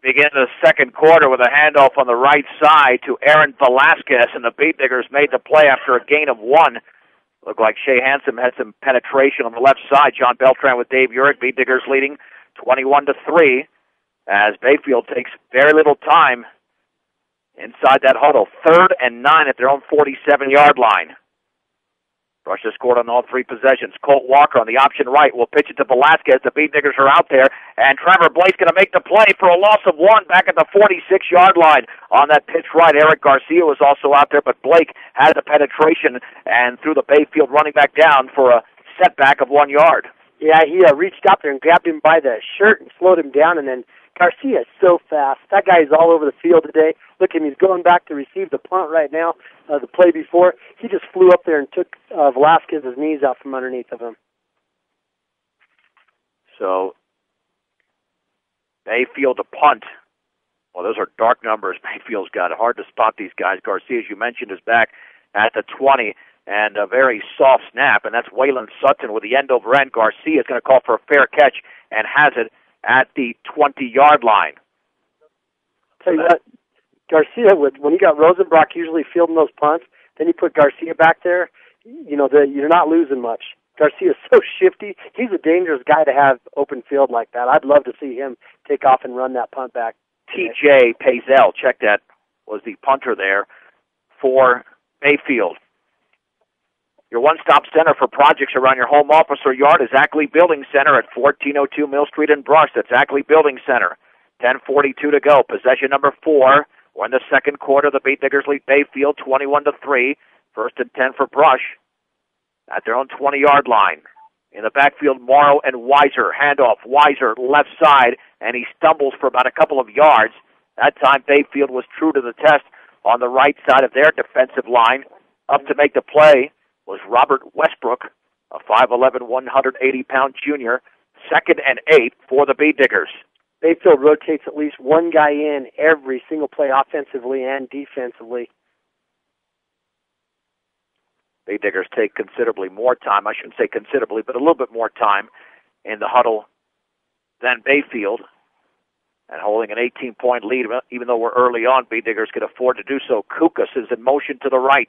Begin the second quarter with a handoff on the right side to Aaron Velasquez, and the Beat Diggers made the play after a gain of 1. Looked like Shea Hansen had some penetration on the left side. John Beltran with Dave Urich. Beat Diggers leading 21-3 as Bayfield takes very little time inside that huddle. 3rd and 9 at their own 47-yard line. Brush has scored on all 3 possessions. Colt Walker on the option right will pitch it to Velasquez. The Beat Diggers are out there, and Trevor Blake's going to make the play for a loss of 1 back at the 46-yard line. On that pitch right, Eric Garcia was also out there, but Blake had the penetration and threw the Bayfield running back down for a setback of 1 yard. Yeah, he reached out there and grabbed him by the shirt and slowed him down, and then Garcia is so fast. That guy is all over the field today. Look at him, he's going back to receive the punt right now. The play before, he just flew up there and took Velasquez's knees out from underneath of him. So, Bayfield to punt. Well, those are dark numbers. Bayfield's got it. Hard to spot these guys. Garcia, as you mentioned, is back at the 20, and a very soft snap, and that's Waylon Sutton with the end over end. Garcia is going to call for a fair catch and has it at the 20-yard line. Tell you what, Garcia, when you got Rosenbrock usually fielding those punts, then you put Garcia back there, you're not losing much. Garcia's so shifty. He's a dangerous guy to have open field like that. I'd love to see him take off and run that punt back. T.J. Pazel, check that, was the punter there for Bayfield. Your one-stop center for projects around your home office or yard is Ackley Building Center at 1402 Mill Street in Brush. That's Ackley Building Center. 10:42 to go. Possession number 4. We're in the second quarter. The Beat Diggers lead Bayfield 21-3. 1st and 10 for Brush at their own 20-yard line. In the backfield, Morrow and Weiser. Handoff. Weiser left side, and he stumbles for about a couple of yards. That time, Bayfield was true to the test on the right side of their defensive line. Up to make the play was Robert Westbrook, a 5'11", 180-pound junior. 2nd and 8 for the Beat Diggers. Bayfield rotates at least one guy in every single play offensively and defensively. Beat Diggers take considerably more time. I shouldn't say considerably, but a little bit more time in the huddle than Bayfield. And holding an 18-point lead, even though we're early on, Beat Diggers could afford to do so. Kukas is in motion to the right.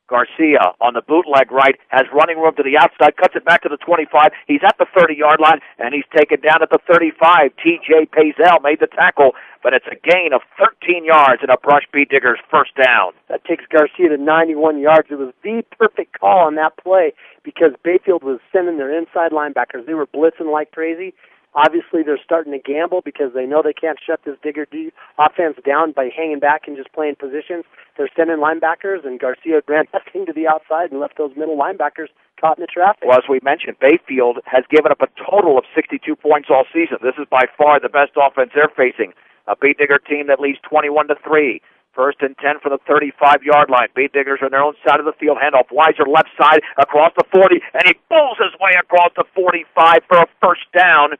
Garcia on the bootleg right has running room to the outside, cuts it back to the 25. He's at the 30-yard line, and he's taken down at the 35. T.J. Pazel made the tackle, but it's a gain of 13 yards and a Brush Beat Diggers first down. That takes Garcia to 91 yards. It was the perfect call on that play because Bayfield was sending their inside linebackers. They were blitzing like crazy. Obviously, they're starting to gamble because they know they can't shut this Digger D offense down by hanging back and just playing positions. They're sending linebackers, and Garcia ran that thing to the outside and left those middle linebackers caught in the traffic. Well, as we mentioned, Bayfield has given up a total of 62 points all season. This is by far the best offense they're facing. A Beat Digger team that leads 21-3. 1st and 10 for the 35-yard line. Beat Diggers on their own side of the field. Handoff. Weiser left side across the 40, and he pulls his way across the 45 for a first down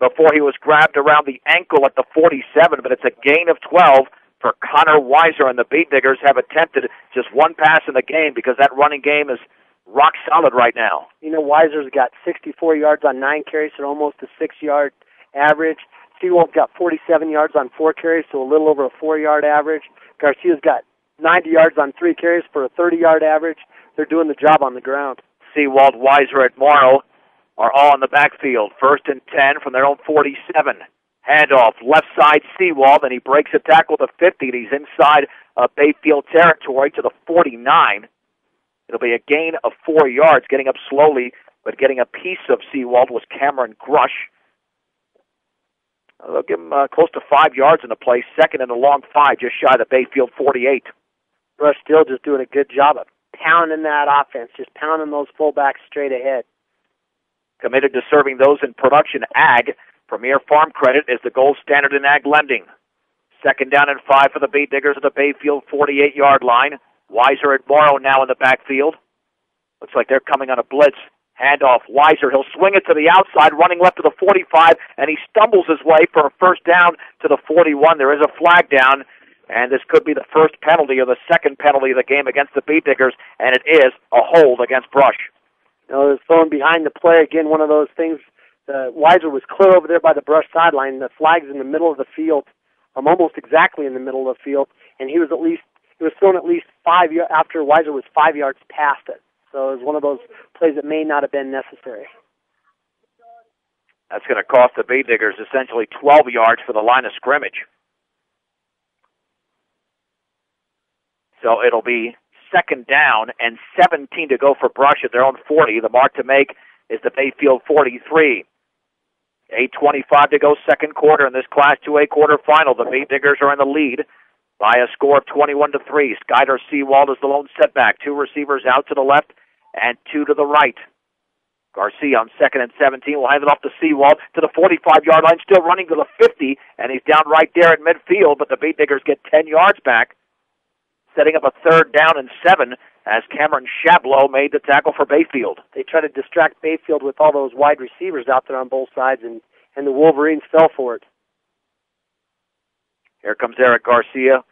before he was grabbed around the ankle at the 47, but it's a gain of 12 for Connor Weiser, and the Beat Diggers have attempted just one pass in the game because that running game is rock solid right now. Weiser's got 64 yards on 9 carries, so almost a 6-yard average. Seawolf got 47 yards on 4 carries, so a little over a 4-yard average. Garcia's got 90 yards on 3 carries for a 30-yard average. They're doing the job on the ground. Seawald, Weiser, and Morrow are all in the backfield. 1st and 10 from their own 47. Handoff, left side Seawald, and he breaks a tackle to 50, and he's inside Bayfield territory to the 49. It'll be a gain of 4 yards, getting up slowly, but getting a piece of Seawald was Cameron Grush. They'll give him close to 5 yards in the play. 2nd and a long 5, just shy of the Bayfield 48. Grush still just doing a good job of pounding that offense, just pounding those fullbacks straight ahead. Committed to serving those in production. Ag, Premier Farm Credit, is the gold standard in ag lending. 2nd down and 5 for the Beat Diggers at the Bayfield 48-yard line. Weiser and Morrow now in the backfield. Looks like they're coming on a blitz. Handoff, Weiser, he'll swing it to the outside, running left to the 45, and he stumbles his way for a first down to the 41. There is a flag down, and this could be the first penalty or the second penalty of the game against the Beat Diggers, and it is a hold against Brush. It's throwing behind the play. Again, one of those things Weiser was clear over there by the brush sideline. The flag's in the middle of the field, almost exactly in the middle of the field, and he was thrown at least 5 yards after Weiser was 5 yards past it. So it was one of those plays that may not have been necessary. That's going to cost the Bay Diggers essentially 12 yards for the line of scrimmage. So it'll be second down and 17 to go for Brush at their own 40. The mark to make is the Bayfield 43. 8:25 to go, second quarter in this Class 2A quarterfinal. The Bay Diggers are in the lead by a score of 21-3. Skyler Seawald is the lone setback. 2 receivers out to the left and 2 to the right. Garcia on second and 17 will hand it off to Seawald to the 45-yard line, still running to the 50, and he's down right there at midfield, but the Bay Diggers get 10 yards back, setting up a third down and 7 as Cameron Shablow made the tackle for Bayfield. They try to distract Bayfield with all those wide receivers out there on both sides, and the Wolverines fell for it. Here comes Eric Garcia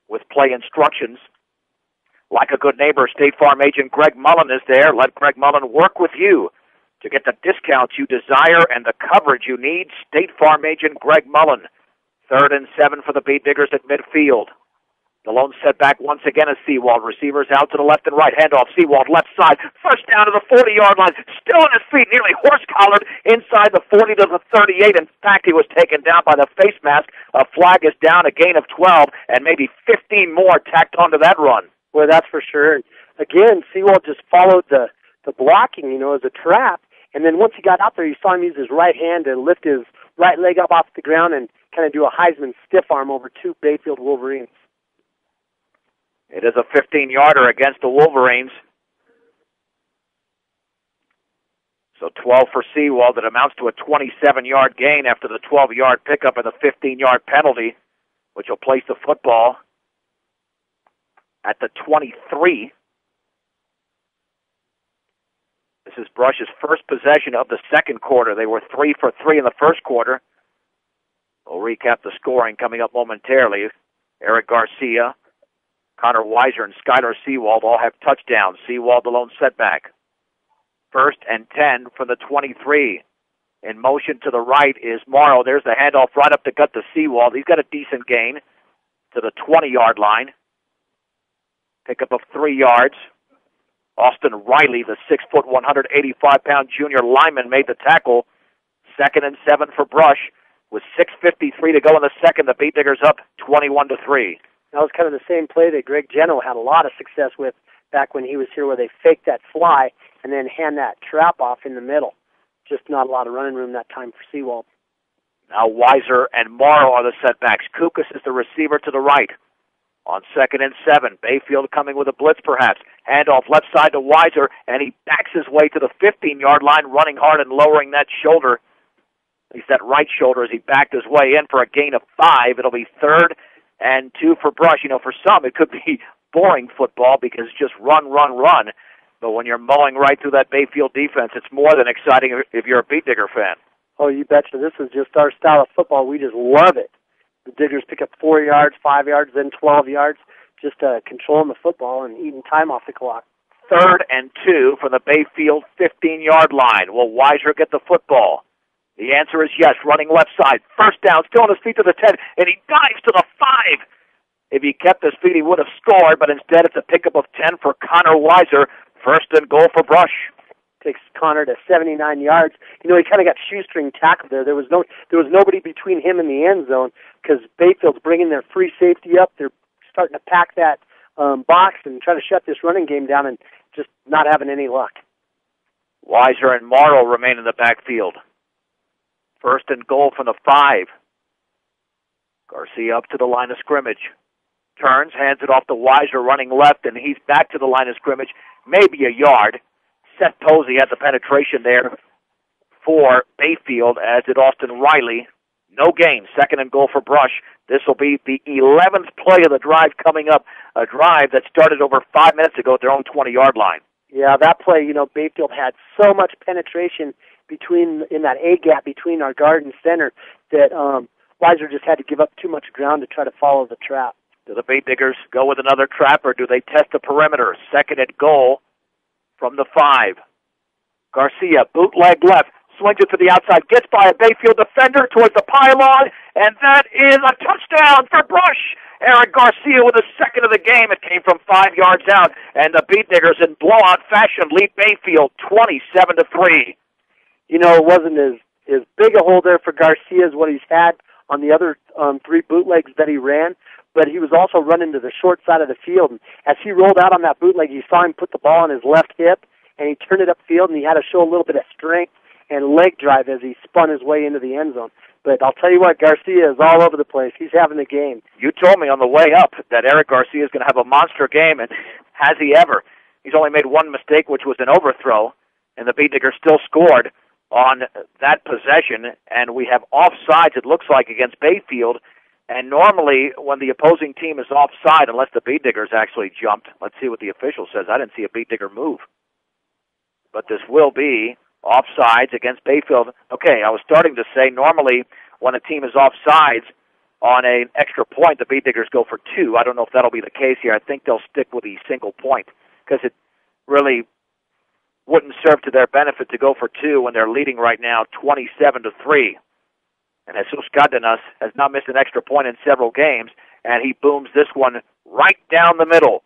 with play instructions. Like a good neighbor, State Farm agent Greg Mullen is there. Let Greg Mullen work with you to get the discounts you desire and the coverage you need. State Farm agent Greg Mullen. Third and 7 for the Bay Diggers at midfield. The lone setback once again is Seawald. Receivers out to the left and right. Handoff, Seawald, left side. First down to the 40-yard line. Still on his feet, nearly horse-collared inside the 40 to the 38. In fact, he was taken down by the face mask. A flag is down, a gain of 12, and maybe 15 more tacked onto that run. Well, that's for sure. Again, Seawald just followed the blocking, as a trap. And then once he got out there, you saw him use his right hand to lift his right leg up off the ground and kind of do a Heisman stiff arm over 2 Bayfield Wolverines. It is a 15-yarder against the Wolverines. So 12 for Seawald. That amounts to a 27-yard gain after the 12-yard pickup and the 15-yard penalty, which will place the football at the 23. This is Brush's first possession of the second quarter. They were 3 for 3 in the first quarter. We'll recap the scoring coming up momentarily. Eric Garcia, Connor Weiser, and Skyler Seawald all have touchdowns. Seawald the lone setback. First and 10 for the 23. In motion to the right is Morrow. There's the handoff right up the gut to Seawald. He's got a decent gain to the 20-yard line. Pickup of 3 yards. Austin Riley, the 6', 185-pound junior lineman, made the tackle. Second and 7 for Brush. With 6:53 to go in the second, the Bay Diggers up 21-3. That was kind of the same play that Greg Geno had a lot of success with back when he was here, where they faked that fly and then hand that trap off in the middle. Just not a lot of running room that time for Seawald. Now Weiser and Morrow are the setbacks. Kukas is the receiver to the right. On second and 7, Bayfield coming with a blitz perhaps. Handoff left side to Weiser, and he backs his way to the 15-yard line, running hard and lowering that shoulder, at least that right shoulder, as he backed his way in for a gain of 5. It'll be third and 2 for Brush. For some, it could be boring football because it's just run, run, run. But when you're mowing right through that Bayfield defense, it's more than exciting if you're a Beat Digger fan. Oh, you betcha. This is just our style of football. We just love it. The Diggers pick up 4 yards, 5 yards, then 12 yards, just controlling the football and eating time off the clock. Third and 2 from the Bayfield 15-yard line. Will Weiser get the football? The answer is yes, running left side. First down, still on his feet to the 10, and he dives to the 5. If he kept his feet, he would have scored, but instead it's a pickup of 10 for Connor Weiser. First and goal for Brush. Takes Connor to 79 yards. He kind of got shoestring tackled there. There was nobody between him and the end zone because Bayfield's bringing their free safety up. They're starting to pack that box and try to shut this running game down and just not having any luck. Weiser and Morrow remain in the backfield. First and goal from the 5. Garcia up to the line of scrimmage. Turns, hands it off to Weiser running left, and he's back to the line of scrimmage, maybe a yard. Seth Posey had the penetration there for Bayfield, as did Austin Riley. No gain. Second and goal for Brush. This will be the 11th play of the drive coming up, a drive that started over 5 minutes ago at their own 20-yard line. Yeah, that play, Bayfield had so much penetration in that A-gap between our guard and center that Weiser just had to give up too much ground to try to follow the trap. Do the Bay Diggers go with another trap, or do they test the perimeter? Second and goal from the 5. Garcia, bootleg left, swings it to the outside, gets by a Bayfield defender towards the pylon, and that is a touchdown for Brush. Eric Garcia with a second of the game. It came from 5 yards out, and the Beat Diggers in blowout fashion lead Bayfield 27-3. You know, it wasn't as big a hole there for Garcia as what he's had on the other 3 bootlegs that he ran, but he was also running to the short side of the field. And as he rolled out on that bootleg, you saw him put the ball on his left hip, and he turned it upfield, and he had to show a little bit of strength and leg drive as he spun his way into the end zone. But I'll tell you what, Garcia is all over the place. He's having the game. You told me on the way up that Eric Garcia is going to have a monster game, and has he ever? He's only made one mistake, which was an overthrow, and the Beat Diggers still scored on that possession, and we have offsides, it looks like, against Bayfield. And normally, when the opposing team is offside, unless the Beat Diggers actually jumped, let's see what the official says. I didn't see a Beat Digger move. But this will be offsides against Bayfield. Okay, I was starting to say normally when a team is offsides on an extra point, the Beat Diggers go for 2. I don't know if that'll be the case here. I think they'll stick with the single point because it really wouldn't serve to their benefit to go for 2 when they're leading right now 27-3. And Jesus Cardenas has not missed an extra point in several games, and he booms this one right down the middle.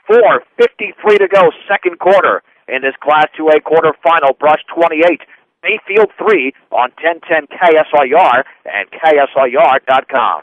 4:53 to go, second quarter in this Class 2A quarterfinal. Brush 28, Bayfield 3 on 1010 KSIR and KSIR.com.